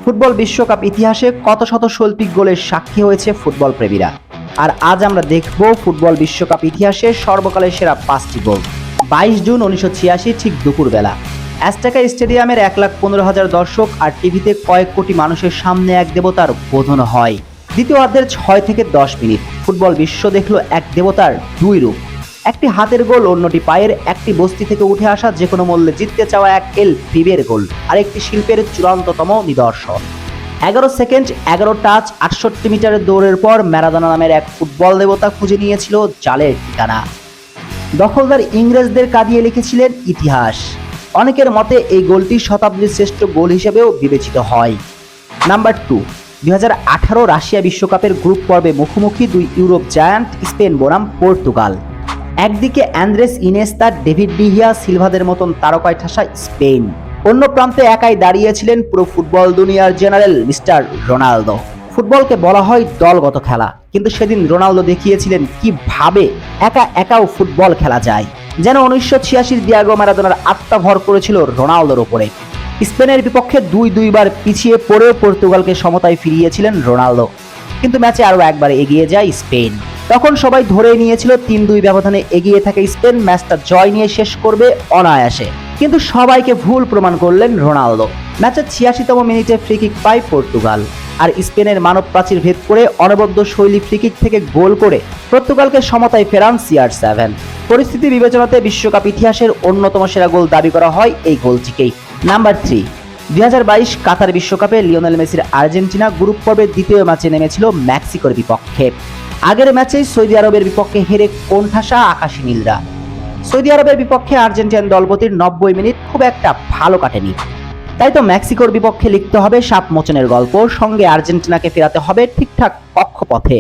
Football বিশ্বকাপ ইতিহাসে কত শত শৈল্পিক গোলের সাক্ষী হয়েছে ফুটবল প্রেমীরা। আর আজ আমরা দেখব ফুটবল বিশ্বকাপ ইতিহাসে সর্বকালের সেরা 5টি গোল। 22 জুন 1986 ঠিক দুপুরবেলা অ্যাজটেকা স্টেডিয়ামের 1,15,000 দর্শক আর টিভিতে কয়েক কোটি মানুষের সামনে এক দেবতার বোধন হয়। দ্বিতীয় অর্ধের 6 থেকে 10 মিনিট ফুটবল বিশ্ব দেখল এক দেবতার দুই রূপ। একটি হাতের গোল, অন্যটি পায়ের, একটি বস্তি থেকে উঠে আসা যে কোনো মূল্যে জিততে চাওয়া এক ফিবের গোল, আর একটি শিল্পের চূড়ান্ততম নিদর্শন। 11 সেকেন্ড, 11 টাচ, 68 মিটারের দৌড়ের পর ম্যারাডোনা নামের এক ফুটবল দেবতা খুঁজে নিয়েছিল জালের ঠিকানা। দখলদার ইংরেজদের কাঁদিয়ে লিখেছিলেন ইতিহাস। অনেকের মতে এই গোলটি শতাব্দীর শ্রেষ্ঠ গোল হিসেবেও বিবেচিত হয়। নাম্বার 2, 2018 রাশিয়া বিশ্বকাপের গ্রুপ পর্বে মুখোমুখি দুই ইউরোপ জায়ান্ট স্পেন বনাম পর্তুগাল। একদিকে অ্যান্দ্রেস ইনেস্তা, ডেভিড ডিহিয়া, সিলভাদের মতন তারকায় ঠাসা স্পেন। অন্য প্রান্তে একাই দাঁড়িয়েছিলেন পুরো ফুটবল দুনিয়ার জেনারেল মিস্টার রোনালদো। ফুটবলকে বলা হয় দলগত খেলা, কিন্তু সেদিন রোনালদো দেখিয়েছিলেন কিভাবে একা একাও ফুটবল খেলা যায়। যেন 1986 দিয়াগো ম্যারাডোনার আত্মা ভর করেছিল রোনালদোর উপরে। স্পেনের বিপক্ষে দুইবার পিছিয়ে পড়েও পর্তুগালকে সমতায় ফিরিয়েছিলেন রোনালদো, কিন্তু ম্যাচে আরও একবার এগিয়ে যায় স্পেন। তখন সবাই ধরে নিয়েছিল 3-2 ব্যবধানে এগিয়ে থাকে স্পেন ম্যাচটা জয় নিয়ে শেষ করবে অনায়াসে, কিন্তু সবাইকে ভুল প্রমাণ করলেন রোনালদো। ম্যাচের 86তম মিনিটে ফ্রিকিক পায় পর্তুগাল, আর স্পেনের মানব প্রাচীর ভেদ করে অনবদ্য শৈলী ফ্রিকিক থেকে গোল করে পর্তুগালকে সমতায় ফেরান CR7। পরিস্থিতি বিবেচনাতে বিশ্বকাপ ইতিহাসের অন্যতম সেরা গোল দাবি করা হয় এই গোলটিকেই। নাম্বার 3, 2022 কাতার বিশ্বকাপে লিওনেল মেসির আর্জেন্টিনা গ্রুপ পর্বের দ্বিতীয় ম্যাচে নেমেছিল মেক্সিকোর বিপক্ষে। আগের ম্যাচেই সৌদি আরবের বিপক্ষে হেরে কোণঠাসা আকাশী নীলরা। সৌদি আরবের বিপক্ষে আর্জেন্টিনান দলপতির 90 মিনিট খুব একটা ভালো কাটেনি। তাই তো মেক্সিকোর বিপক্ষে লিখতে হবে সাপ মোচনের গল্প, সঙ্গে আর্জেন্টিনাকে ফেরাতে হবে ঠিকঠাক কক্ষপথে।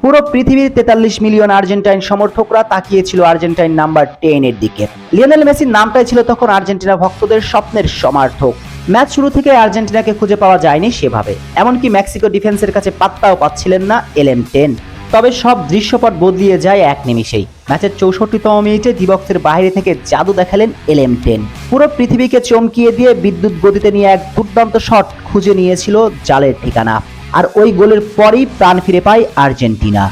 পুরো পৃথিবীর 43 মিলিয়ন আর্জেন্টাইন সমর্থকরা তাকিয়েছিল আর্জেন্টাইন নাম্বার 10 এর দিকে। লিওনেল মেসির নামটাই ছিল তখন আর্জেন্টিনা ভক্তদের স্বপ্নের সমার্থক। ম্যাচ শুরু থেকে আর্জেন্টিনাকে খুঁজে পাওয়া যায়নি সেভাবে, এমনকি মেক্সিকো ডিফেন্সের কাছে পাত্তাও পাচ্ছিলেন না LM10। তবে সব দৃশ্যপট বদলিয়ে যায় এক নিমিষেই। ম্যাচের 64তম মিনিটে ডিবক্সের বাইরে থেকে জাদু দেখালেন LM10। পুরো পৃথিবীকে চমকিয়ে দিয়ে বিদ্যুৎ গতিতে নিয়ে এক দুর্দান্ত শট খুঁজে নিয়েছিল জালের ঠিকানা, আর ওই গোলের পরই প্রাণ ফিরে পায় আর্জেন্টিনা।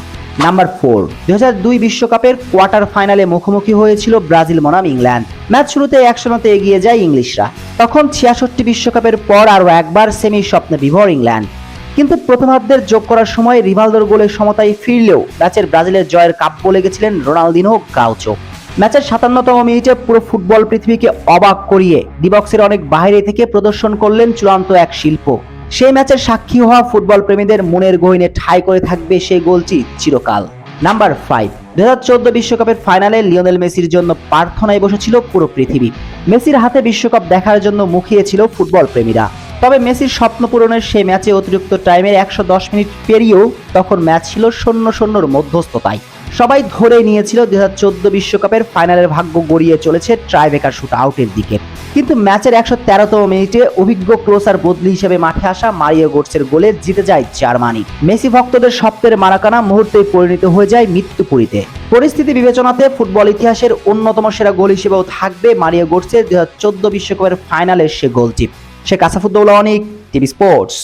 নাম্বার 4, 2002 বিশ্বকাপের কোয়ার্টার ফাইনালে মুখোমুখি হয়েছিল ব্রাজিল বনাম ইংল্যান্ড। ম্যাচ শুরুতে 1-0 এগিয়ে যায় ইংলিশরা। তখন 66 বিশ্বকাপের পর আরও একবার সেমি স্বপ্নে বিভোর ইংল্যান্ড, কিন্তু প্রথমার্ধের যোগ করার সময় রিভালদোর গোলের সমতায় ফিরলেও ম্যাচের ব্রাজিলের জয়ের কাব্য লেগেছিলেন রোনালদিনহো গাউচো। ম্যাচের 57তম মিনিটে পুরো ফুটবল পৃথিবীকে অবাক করিয়ে ডিবক্সের অনেক বাইরে থেকে প্রদর্শন করলেন চূড়ান্ত এক শিল্প। সেই ম্যাচের সাক্ষী হওয়া ফুটবল প্রেমীদের মনের গহীনে ঠাঁই করে থাকবে সেই গোলটি চিরকাল। নাম্বার 5, 2014 বিশ্বকাপের ফাইনালে লিওনেল মেসির জন্য প্রার্থনায় বসেছিল পুরো পৃথিবী। মেসির হাতে বিশ্বকাপ দেখার জন্য মুখিয়েছিল ফুটবল প্রেমীরা। তবে মেসির স্বপ্ন পূরণের সেই ম্যাচে অতিরিক্ত টাইমের 110 মিনিট পেরিয়েও তখন ম্যাচ ছিল 0-0 মধ্যস্থতায়। সবাই ধরে নিয়েছিল 2014 বিশ্বকাপের ফাইনালের ভাগ্য গড়িয়ে চলেছে ট্রাইব্রেকার শুট আউটের দিকে। কিন্তু ম্যাচের 113তম মিনিটে অভিজ্ঞ ক্লোসার বদলি হিসেবে মাঠে আসা মারিও গোটসের গোলে জিতে যায় জার্মানি। মেসি ভক্তদের স্বপ্নের মারাকানা মুহূর্তেই পরিণত হয়ে যায় মৃত্যুপুরীতে। পরিস্থিতি বিবেচনাতে ফুটবল ইতিহাসের অন্যতম সেরা গোল হিসেবেও থাকবে মারিও গোটসের 2014 বিশ্বকাপের ফাইনালের সে গোলটি। শেখ আসাফুদ্দৌলা অনিক, টিভি স্পোর্টস।